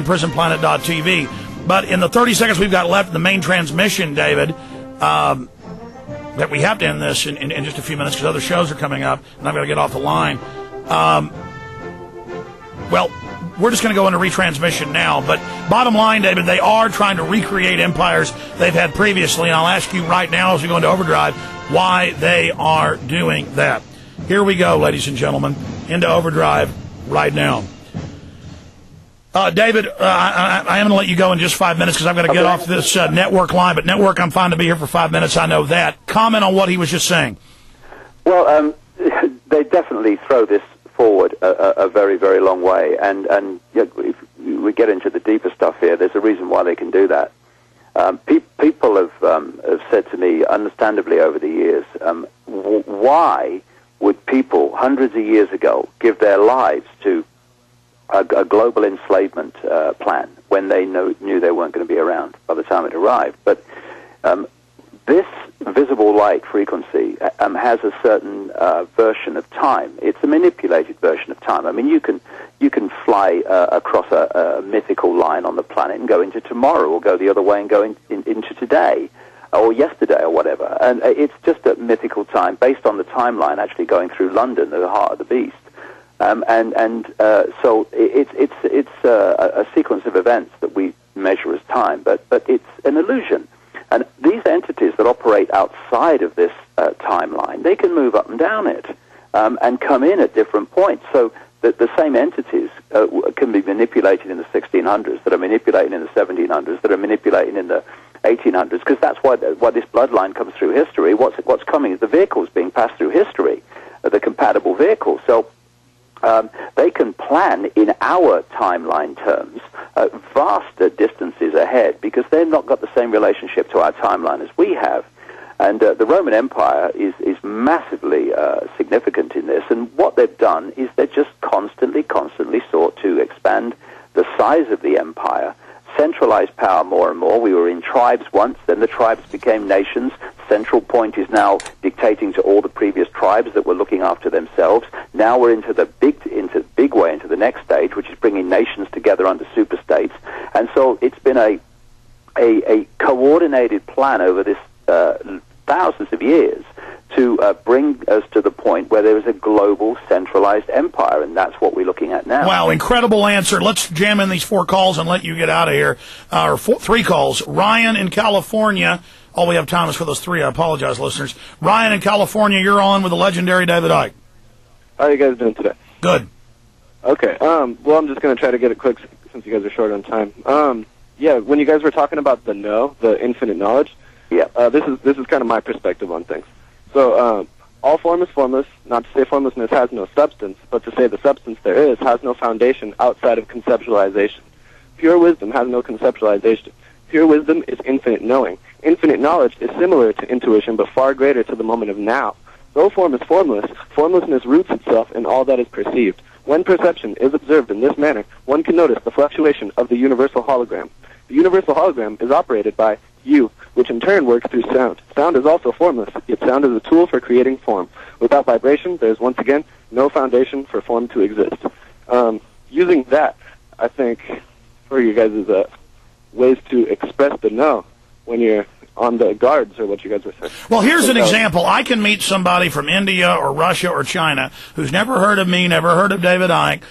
PrisonPlanet.tv. But in the 30 seconds we've got left in the main transmission, David, that we have to end this in just a few minutes because other shows are coming up, and I've got to get off the line. Well, we're just going to go into retransmission now. But bottom line, David, they are trying to recreate empires they've had previously, and I'll ask you right now as we go into overdrive why they are doing that. Here we go, ladies and gentlemen, into overdrive right now. David, I am going to let you go in just 5 minutes because I've got to get off this network line. But network, I'm fine to be here for 5 minutes. I know that. Comment on what he was just saying. Well, they definitely throw this forward a very, very long way. And if we get into the deeper stuff here, there's a reason why they can do that. People have said to me, understandably over the years, why would people hundreds of years ago give their lives to a global enslavement plan when they knew they weren't going to be around by the time it arrived? But this visible light frequency has a certain version of time. It's a manipulated version of time. I mean, you can fly across a mythical line on the planet and go into tomorrow, or go the other way and go into today, or yesterday, or whatever. And it's just a mythical time based on the timeline actually going through London, the heart of the beast. So it's a sequence of events that we measure as time, but it's an illusion. And these entities that operate outside of this timeline, they can move up and down it and come in at different points. So that the same entities can be manipulated in the 1600s, that are manipulated in the 1700s, that are manipulated in the 1800s, because that's why this bloodline comes through history. What's coming is the vehicles being passed through history, the compatible vehicles. So they can plan in our timeline terms vaster distances ahead because they've not got the same relationship to our timeline as we have. And the Roman Empire is massively significant in this. And what they've done is they've just constantly sought to expand the size of the empire, centralize power more and more. We were in tribes once, then the tribes became nations. Central point is now dictating to all the previous tribes that were looking after themselves. Now we're into the big way into the next stage, which is bringing nations together under superstates. And so it's been a coordinated plan over this thousands of years to bring us to the point where there is a global centralized empire, and that's what we're looking at now. Wow, incredible answer. Let's jam in these 4 calls and let you get out of here. 3 calls. Ryan in California. All we have time is for those 3. I apologize, listeners. Ryan in California, you're on with the legendary David Icke. How are you guys doing today? Good. Okay. Well, I'm just going to try to get it quick since you guys are short on time. Yeah, when you guys were talking about the infinite knowledge, this is kind of my perspective on things. So all form is formless, not to say formlessness has no substance, but to say the substance there is has no foundation outside of conceptualization. Pure wisdom has no conceptualization. Pure wisdom is infinite knowing. Infinite knowledge is similar to intuition, but far greater to the moment of now. Though form is formless, formlessness roots itself in all that is perceived. When perception is observed in this manner, one can notice the fluctuation of the universal hologram. The universal hologram is operated by you, which in turn works through sound. Sound is also formless, yet sound is a tool for creating form. Without vibration, there is once again no foundation for form to exist. Using that, I think, for you guys is ways to express the no when you're on the guards, or what you guys were saying. Well, here's an example. I can meet somebody from India or Russia or China who's never heard of me, never heard of David Icke,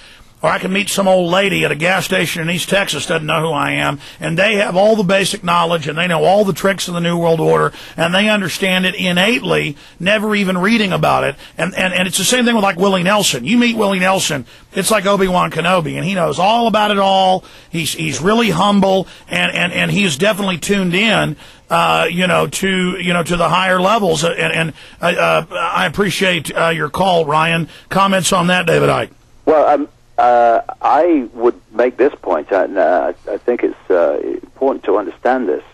or I can meet some old lady at a gas station in East Texas, doesn't know who I am, and they have all the basic knowledge, and they know all the tricks of the New World Order, and they understand it innately, never even reading about it. And it's the same thing with, like, Willie Nelson. You meet Willie Nelson, it's like Obi-Wan Kenobi, and he knows all about it all. He's really humble, and he's definitely tuned in, to the higher levels. And I appreciate your call, Ryan. Comments on that, David Icke? Well, I would make this point, and I think it's important to understand this.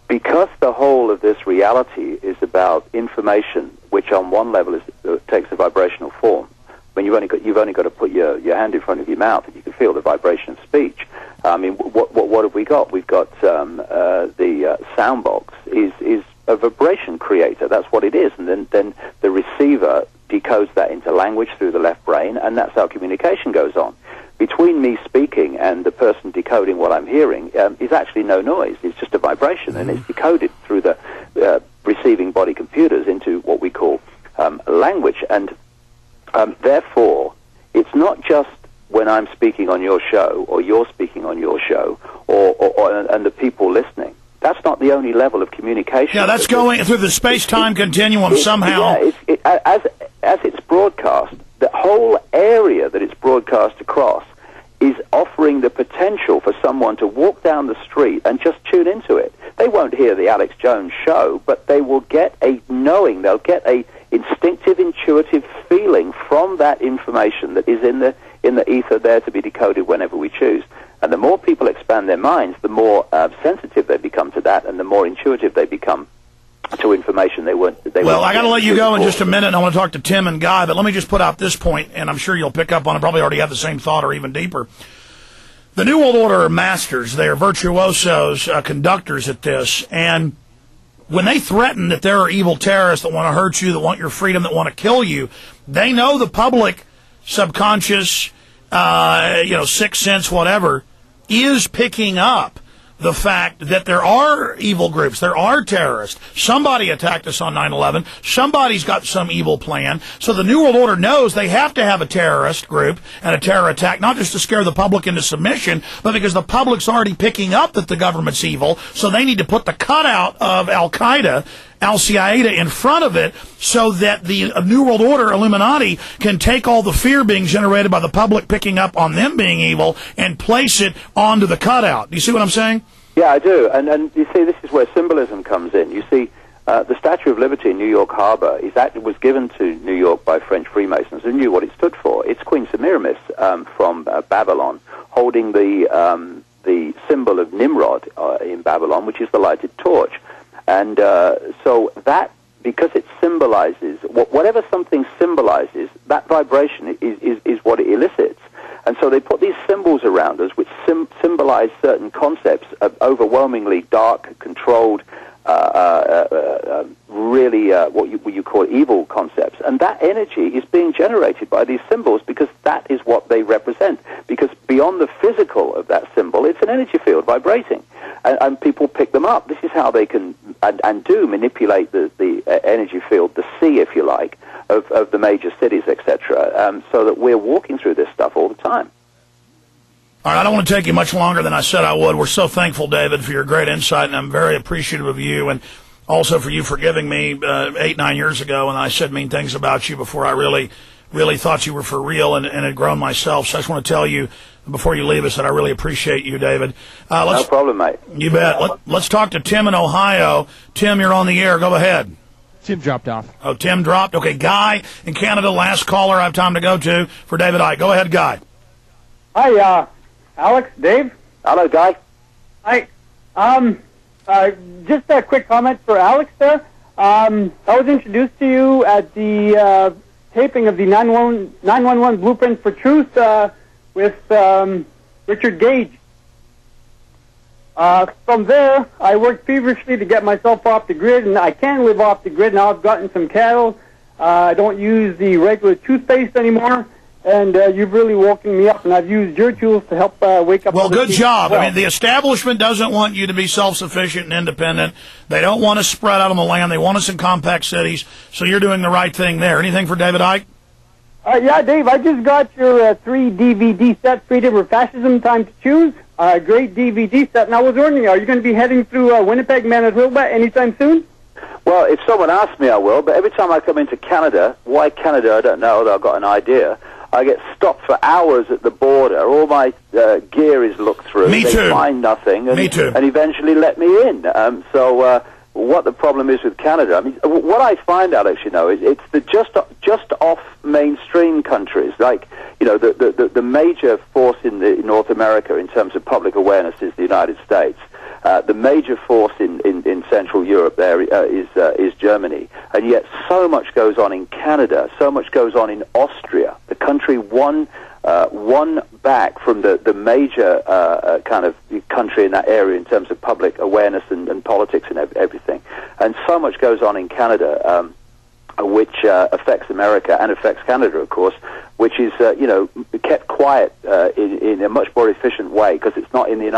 Because the whole of this reality is about information, which on one level takes a vibrational form. When you've only got to put your hand in front of your mouth, and you can feel the vibration of speech. I mean, what have we got? We've got the sound box is a vibration creator. That's what it is, and then the receiver decodes that into language through the left brain, and that's how communication goes on. between me speaking and the person decoding what I'm hearing is actually no noise. It's just a vibration, and it's decoded through the receiving body computers into what we call language. And therefore, it's not just when I'm speaking on your show or you're speaking on your show and the people listening. That's not the only level of communication. Yeah, that's going through the space-time continuum somehow. Yeah, as it's broadcast, the whole area that it's broadcast across is offering the potential for someone to walk down the street and just tune into it. They won't hear the Alex Jones show, but they will get a knowing. They'll get a instinctive, intuitive feeling from that information that is in the ether there to be decoded whenever we choose. And the more people expand their minds, the more sensitive they become to that, and the more intuitive they become to information they weren't. Well, I got to let you go in just a minute, and I want to talk to Tim and Guy, but let me just put out this point, and I'm sure you'll pick up on it, probably already have the same thought or even deeper. The New World Order are masters. They are virtuosos, conductors at this, and when they threaten that there are evil terrorists that want to hurt you, that want your freedom, that want to kill you, they know the public, subconscious, sixth sense, whatever, is picking up the fact that there are evil groups, there are terrorists. Somebody attacked us on 9/11. Somebody's got some evil plan. So the New World Order knows they have to have a terrorist group and a terror attack, not just to scare the public into submission, but because the public's already picking up that the government's evil, so they need to put the cutout of Al-Qaeda, Al-Qaeda in front of it so that the New World Order, Illuminati, can take all the fear being generated by the public picking up on them being evil and place it onto the cutout. Do you see what I'm saying? Yeah, I do. And you see, this is where symbolism comes in. You see, the Statue of Liberty in New York Harbor was given to New York by French Freemasons who knew what it stood for. It's Queen Semiramis from Babylon holding the symbol of Nimrod in Babylon, which is the lighted torch. And so that, because it symbolizes, whatever something symbolizes, that vibration is what it elicits. And so they put these symbols around us which symbolize certain concepts of overwhelmingly dark, controlled, really what you call evil concepts. And that energy is being generated by these symbols because that is what they represent. Because beyond the physical of that symbol, it's an energy field vibrating. And people pick them up. This is how they can and do manipulate the energy field, the sea, if you like, of the major cities, etc., so that we're walking through this stuff all the time. All right, I don't want to take you much longer than I said I would. We're so thankful, David, for your great insight, and I'm very appreciative of you, and also for you forgiving me 8-9 years ago when I said mean things about you before I really thought you were for real and had grown myself. So I just want to tell you before you leave us that I really appreciate you, David. No problem, mate. You bet. Let's talk to Tim in Ohio. Tim, you're on the air. Go ahead. Tim dropped off. Oh, Tim dropped. Okay, Guy in Canada, last caller I have time to go to for David Icke. Go ahead, Guy. Hi, Alex, Dave. Hello, Guy. Hi. Just a quick comment for Alex there. I was introduced to you at the taping of the 911 Blueprint for Truth with Richard Gage. From there, I worked feverishly to get myself off the grid, and I can live off the grid. Now I've gotten some cattle. I don't use the regular toothpaste anymore, and you've really woken me up, and I've used your tools to help wake up. Well, good job. Well. I mean, the establishment doesn't want you to be self-sufficient and independent. They don't want us spread out on the land. They want us in compact cities, so you're doing the right thing there. Anything for David Icke? Yeah, Dave, I just got your 3 DVD set, Freedom or Fascism, Time to Choose. Great DVD set. And I was wondering, are you going to be heading through Winnipeg, Manitoba anytime soon? Well, if someone asks me, I will. But every time I come into Canada, why Canada, I don't know, although I've got an idea, I get stopped for hours at the border. All my gear is looked through. Me they too. find nothing. And, Me too. And eventually let me in. So what the problem is with Canada, I mean, what I find, Alex, you know, is it's the just off mainstream countries, like, you know, the major force in North America in terms of public awareness is the United States. The major force in Central Europe there is Germany, and yet so much goes on in Canada, so much goes on in Austria, the country one back from the major kind of country in that area in terms of public awareness and politics and everything. And so much goes on in Canada. which affects America and affects Canada, of course, which is, kept quiet in a much more efficient way because it's not in the United